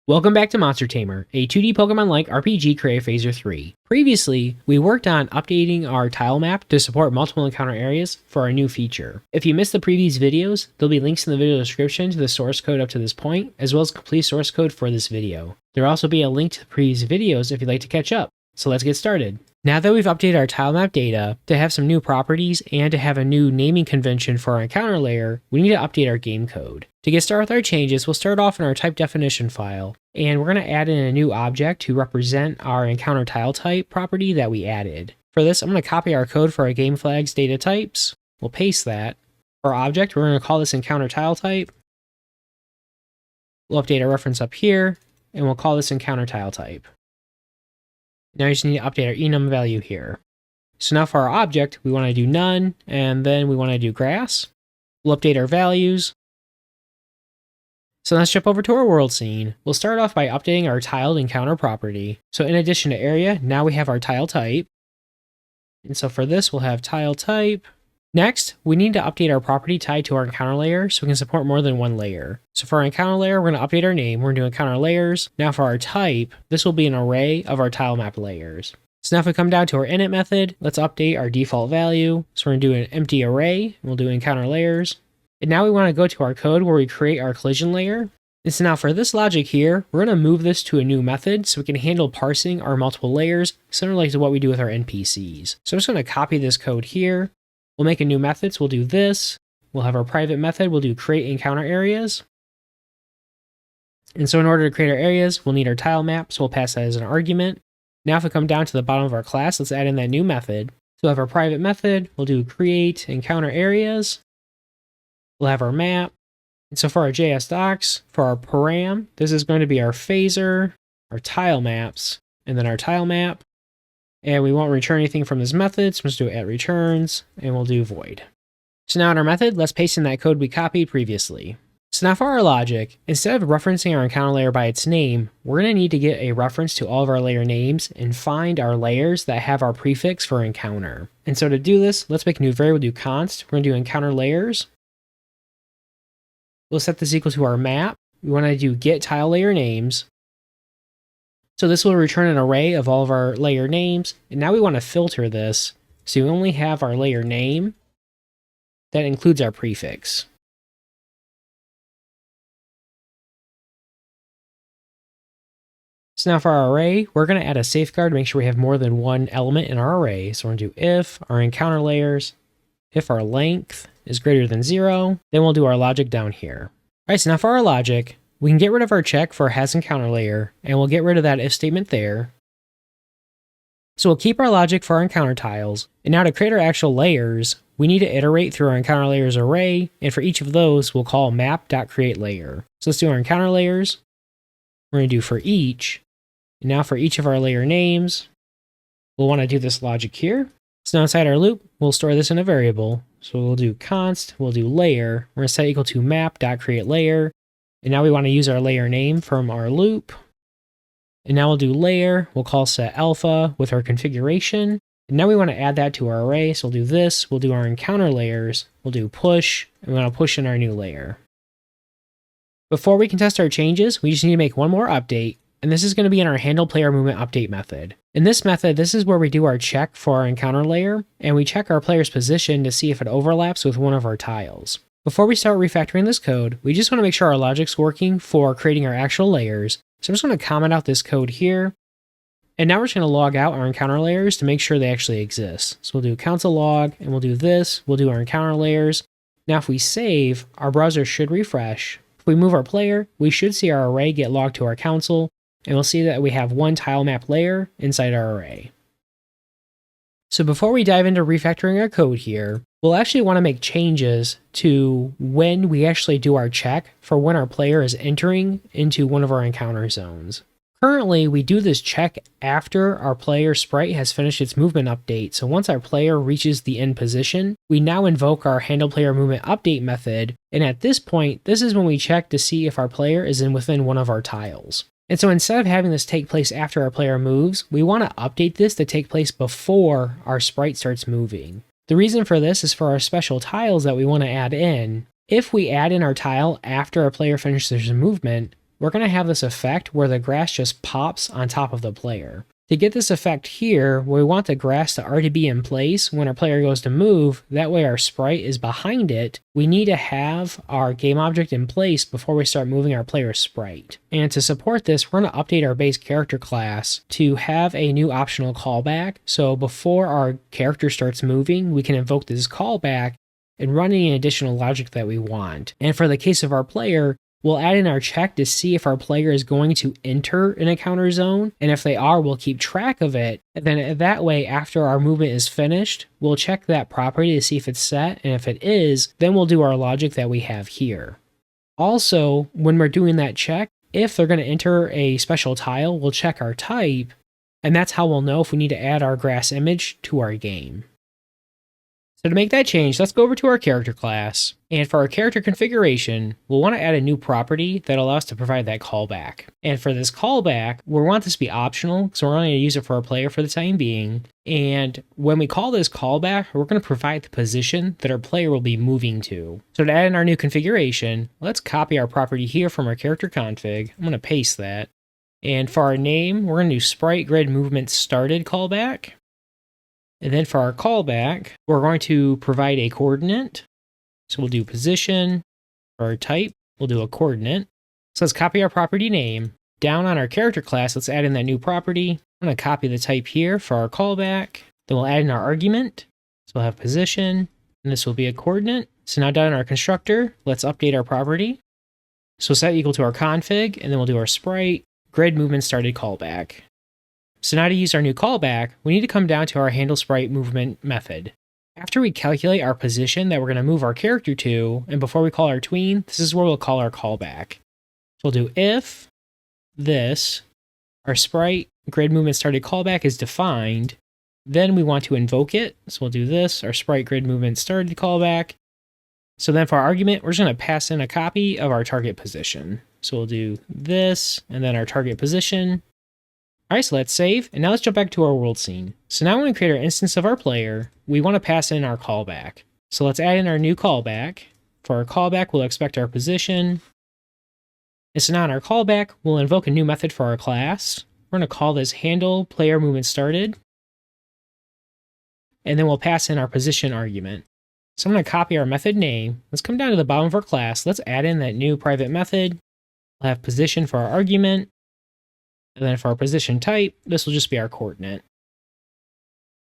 Welcome back to MonsterTamer, a 2D Pokemon-like RPG created for Phaser 3. Previously, we worked on updating our tile map to support multiple encounter areas for our new feature. If you missed the previous videos, there'll be links in the video description to the source code up to this point, as well as complete source code for this video. There'll also be a link to the previous videos if you'd like to catch up. So let's get started. Now that we've updated our tile map data to have some new properties and to have a new naming convention for our encounter layer, we need to update our game code. To get started with our changes, we'll start off in our type definition file, and we're going to add in a new object to represent our encounter tile type property that we added. For this, I'm going to copy our code for our game flags data types. We'll paste that. For our object, we're going to call this encounter tile type. We'll update our reference up here, and we'll call this encounter tile type. Now we just need to update our enum value here. So now for our object, we want to do none, and then we want to do grass. We'll update our values. So let's jump over to our world scene. We'll start off by updating our tiled encounter property. So in addition to area, now we have our tile type. And so for this, we'll have tile type. Next, we need to update our property tied to our encounter layer so we can support more than one layer. So for our encounter layer, we're going to update our name. We're going to do encounter layers. Now for our type, this will be an array of our tile map layers. So now if we come down to our init method, let's update our default value. So we're going to do an empty array. We'll do encounter layers. And now we want to go to our code where we create our collision layer. And so now for this logic here, we're going to move this to a new method so we can handle parsing our multiple layers, similar to what we do with our NPCs. So I'm just going to copy this code here. We'll make a new method, so we'll do this. We'll have our private method, we'll do create encounter areas. And so in order to create our areas, we'll need our tile map, so we'll pass that as an argument. Now if we come down to the bottom of our class, let's add in that new method. So we'll have our private method, we'll do create encounter areas. We'll have our map. And so for our JS docs, for our param, this is going to be our phaser, our tile maps, and then our tile map. And we won't return anything from this method, so let's do it at returns, and we'll do void. So now in our method, let's paste in that code we copied previously. So now for our logic, instead of referencing our encounter layer by its name, we're going to need to get a reference to all of our layer names and find our layers that have our prefix for encounter. And so to do this, let's make a new variable, do const. We're going to do encounter layers. We'll set this equal to our map. We want to do get tile layer names. So this will return an array of all of our layer names. And now we want to filter this so we only have our layer name that includes our prefix. So now for our array, we're going to add a safeguard to make sure we have more than one element in our array. So we're going to do if our encounter layers, if our length is greater than 0, then we'll do our logic down here. All right, so now for our logic, we can get rid of our check for has encounter layer, and we'll get rid of that if statement there. So we'll keep our logic for our encounter tiles, and now to create our actual layers, we need to iterate through our encounter layers array, and for each of those, we'll call map.createLayer. So let's do our encounter layers. We're going to do for each, and now for each of our layer names, we'll want to do this logic here. So now inside our loop, we'll store this in a variable. So we'll do const, we'll do layer, we're going to set equal to map.createLayer. And now we want to use our layer name from our loop. And now we'll do layer, we'll call set alpha with our configuration. And now we want to add that to our array. So we'll do this, we'll do our encounter layers, we'll do push, and we're going to push in our new layer. Before we can test our changes, we just need to make one more update. And this is going to be in our handle player movement update method. In this method, this is where we do our check for our encounter layer, and we check our player's position to see if it overlaps with one of our tiles. Before we start refactoring this code, we just want to make sure our logic's working for creating our actual layers. So I'm just going to comment out this code here. And now we're just going to log out our encounter layers to make sure they actually exist. So we'll do console log, and we'll do this. We'll do our encounter layers. Now if we save, our browser should refresh. If we move our player, we should see our array get logged to our console, and we'll see that we have one tile map layer inside our array. So before we dive into refactoring our code here, we'll actually want to make changes to when we actually do our check for when our player is entering into one of our encounter zones. Currently, we do this check after our player sprite has finished its movement update. So once our player reaches the end position, we now invoke our handle player movement update method. And at this point, this is when we check to see if our player is within one of our tiles. And so instead of having this take place after our player moves, we want to update this to take place before our sprite starts moving. The reason for this is for our special tiles that we want to add in. If we add in our tile after our player finishes their movement, we're going to have this effect where the grass just pops on top of the player. To get this effect here, we want the grass to already be in place when our player goes to move, that way our sprite is behind it. We need to have our game object in place before we start moving our player's sprite. And to support this, we're going to update our base character class to have a new optional callback. So before our character starts moving, we can invoke this callback and run any additional logic that we want. And for the case of our player, we'll add in our check to see if our player is going to enter an encounter zone, and if they are, we'll keep track of it. And then that way, after our movement is finished, we'll check that property to see if it's set, and if it is, then we'll do our logic that we have here. Also, when we're doing that check, if they're going to enter a special tile, we'll check our type, and that's how we'll know if we need to add our grass image to our game. So to make that change, let's go over to our character class, and for our character configuration, we'll want to add a new property that allows us to provide that callback. And for this callback, we want this to be optional, so we're only going to use it for our player for the time being. And when we call this callback, we're going to provide the position that our player will be moving to. So to add in our new configuration, let's copy our property here from our character config. I'm going to paste that. And for our name, we're going to do sprite grid movement started callback. And then for our callback, we're going to provide a coordinate. So we'll do position. For our type, we'll do a coordinate. So let's copy our property name. Down on our character class, let's add in that new property. I'm going to copy the type here for our callback. Then we'll add in our argument. So we'll have position, and this will be a coordinate. So now down in our constructor, let's update our property. So set equal to our config, and then we'll do our sprite grid movement started callback. So now to use our new callback, we need to come down to our handle sprite movement method. After we calculate our position that we're going to move our character to, and before we call our tween, this is where we'll call our callback. So we'll do if this, our sprite grid movement started callback is defined, then we want to invoke it. So we'll do this, our sprite grid movement started callback. So then for our argument, we're just going to pass in a copy of our target position. So we'll do this, and then our target position. All right, so let's save, and now let's jump back to our world scene. So now when we create our instance of our player, we want to pass in our callback. So let's add in our new callback. For our callback, we'll expect our position. And so now in our callback, we'll invoke a new method for our class. We're going to call this handle player movement started. And then we'll pass in our position argument. So I'm going to copy our method name. Let's come down to the bottom of our class. Let's add in that new private method. We'll have position for our argument. And then for our position type, this will just be our coordinate.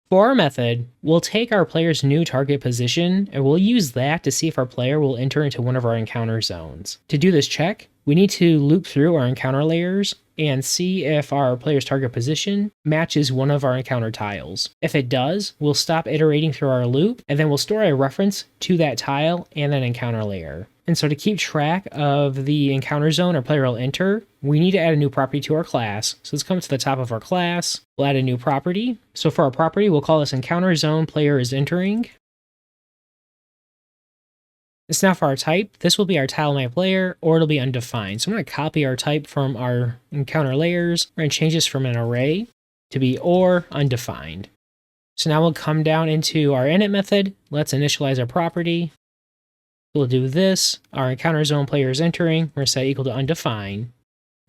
For our method, we'll take our player's new target position, and we'll use that to see if our player will enter into one of our encounter zones. To do this check, we need to loop through our encounter layers and see if our player's target position matches one of our encounter tiles. If it does, we'll stop iterating through our loop, and then we'll store a reference to that tile and that encounter layer. And so to keep track of the encounter zone our player will enter, we need to add a new property to our class. So let's come to the top of our class. We'll add a new property. So for our property, we'll call this encounter zone player is entering. This now for our type, this will be our tile map layer, or it'll be undefined. So I'm going to copy our type from our encounter layers. We're going to change this from an array to be or undefined. So now we'll come down into our init method. Let's initialize our property. We'll do this. Our encounter zone player is entering. We're going to set equal to undefined.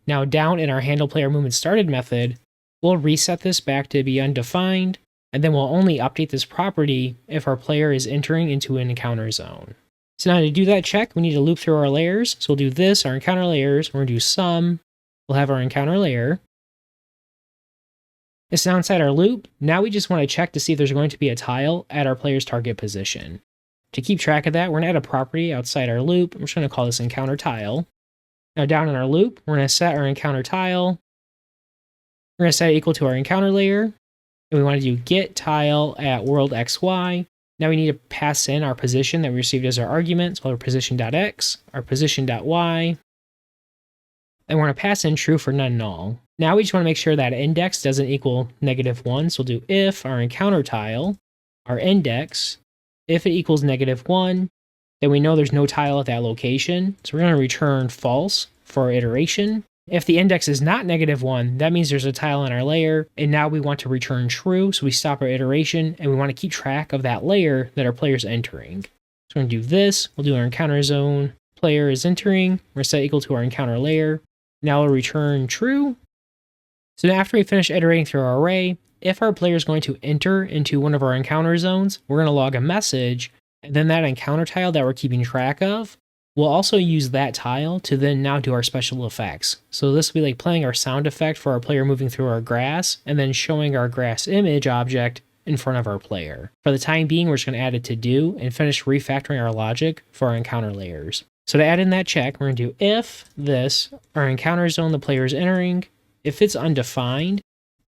Now down in our handle player movement started method, we'll reset this back to be undefined, and then we'll only update this property if our player is entering into an encounter zone. So now to do that check, we need to loop through our layers. So we'll do this, our encounter layers. We're going to do sum. We'll have our encounter layer. It's now inside our loop. Now we just want to check to see if there's going to be a tile at our player's target position. To keep track of that, we're going to add a property outside our loop. I'm just going to call this encounter tile. Now down in our loop, we're going to set our encounter tile. We're going to set it equal to our encounter layer. And we want to do get tile at world xy. Now we need to pass in our position that we received as our argument. So we'll have our position.x, our position.y. And we're going to pass in true for none null. Now we just want to make sure that index doesn't equal -1. So we'll do if our encounter tile, our index, if it equals -1, then we know there's no tile at that location. So we're going to return false for our iteration. If the index is not -1, that means there's a tile in our layer, and now we want to return true, so we stop our iteration, and we want to keep track of that layer that our player's entering. So we're going to do this. We'll do our encounter zone player is entering. We're going to set equal to our encounter layer. Now we'll return true. So now after we finish iterating through our array, if our player is going to enter into one of our encounter zones, we're going to log a message, and then that encounter tile that we're keeping track of, we'll also use that tile to then now do our special effects. So this will be like playing our sound effect for our player moving through our grass, and then showing our grass image object in front of our player. For the time being, we're just going to add a to do and finish refactoring our logic for our encounter layers. So to add in that check, we're going to do if this, our encounter zone the player is entering, if it's undefined,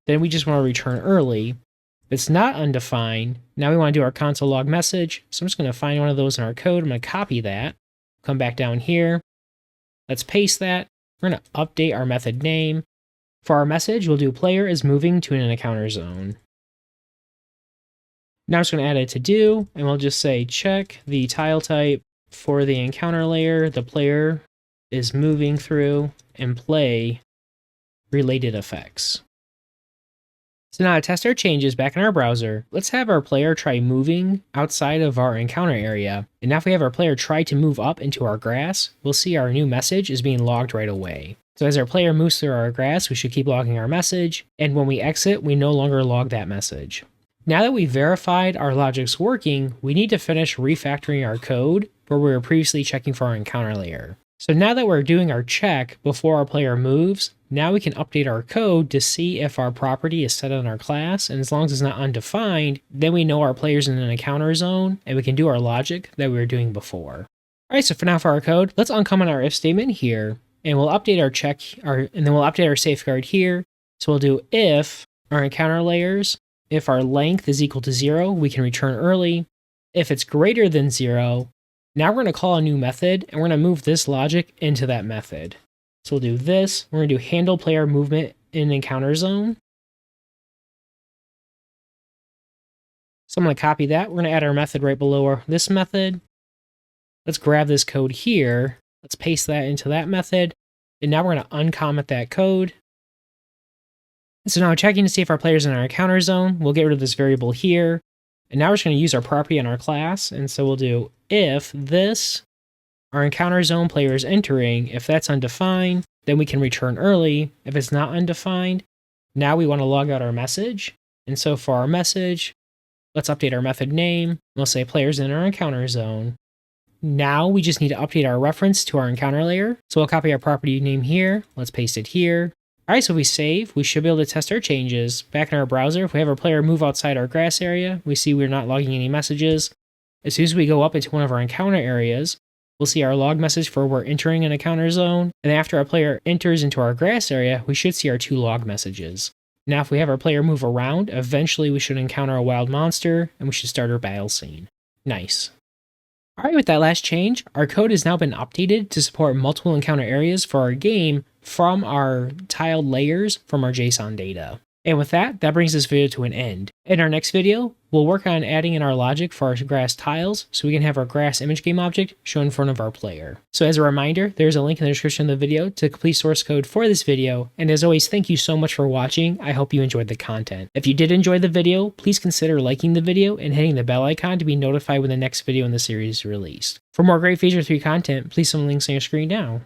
then we just want to return early. If it's not undefined, now we want to do our console log message. So I'm just going to find one of those in our code. I'm going to copy that, come back down here. Let's paste that. We're going to update our method name. For our message, we'll do player is moving to an encounter zone. Now I'm just going to add a to do, and we'll just say check the tile type for the encounter layer the player is moving through and play related effects. So now to test our changes back in our browser, let's have our player try moving outside of our encounter area. And now if we have our player try to move up into our grass, we'll see our new message is being logged right away. So as our player moves through our grass, we should keep logging our message. And when we exit, we no longer log that message. Now that we've verified our logic's working, we need to finish refactoring our code where we were previously checking for our encounter layer. So now that we're doing our check before our player moves, now we can update our code to see if our property is set on our class, and as long as it's not undefined, then we know our player's in an encounter zone, and we can do our logic that we were doing before. Alright, so for now for our code, let's uncomment our if statement here, and we'll update our check, and then we'll update our safeguard here. So we'll do if our encounter layers, if our length is equal to 0, we can return early. If it's greater than 0, now we're going to call a new method, and we're going to move this logic into that method. So we'll do this. We're going to do handle player movement in encounter zone. So I'm going to copy that. We're going to add our method right below this method. Let's grab this code here. Let's paste that into that method. And now we're going to uncomment that code. So now checking to see if our player's in our encounter zone, we'll get rid of this variable here. And now we're just going to use our property on our class. And so we'll do if this, our encounter zone player is entering, if that's undefined, then we can return early. If it's not undefined, now we want to log out our message. And so for our message, let's update our method name. We'll say players in our encounter zone. Now we just need to update our reference to our encounter layer. So we'll copy our property name here. Let's paste it here. All right, so if we save, we should be able to test our changes. Back in our browser, if we have our player move outside our grass area, we see we're not logging any messages. As soon as we go up into one of our encounter areas, we'll see our log message for we're entering an encounter zone. And after our player enters into our grass area, we should see our 2 log messages. Now, if we have our player move around, eventually we should encounter a wild monster, and we should start our battle scene. Nice. All right, with that last change, our code has now been updated to support multiple encounter areas for our game from our tiled layers from our JSON data. And with that, that brings this video to an end. In our next video, we'll work on adding in our logic for our grass tiles so we can have our grass image game object shown in front of our player. So as a reminder, there's a link in the description of the video to complete source code for this video. And as always, thank you so much for watching. I hope you enjoyed the content. If you did enjoy the video, please consider liking the video and hitting the bell icon to be notified when the next video in the series is released. For more great Feature 3 content, please see the links on your screen now.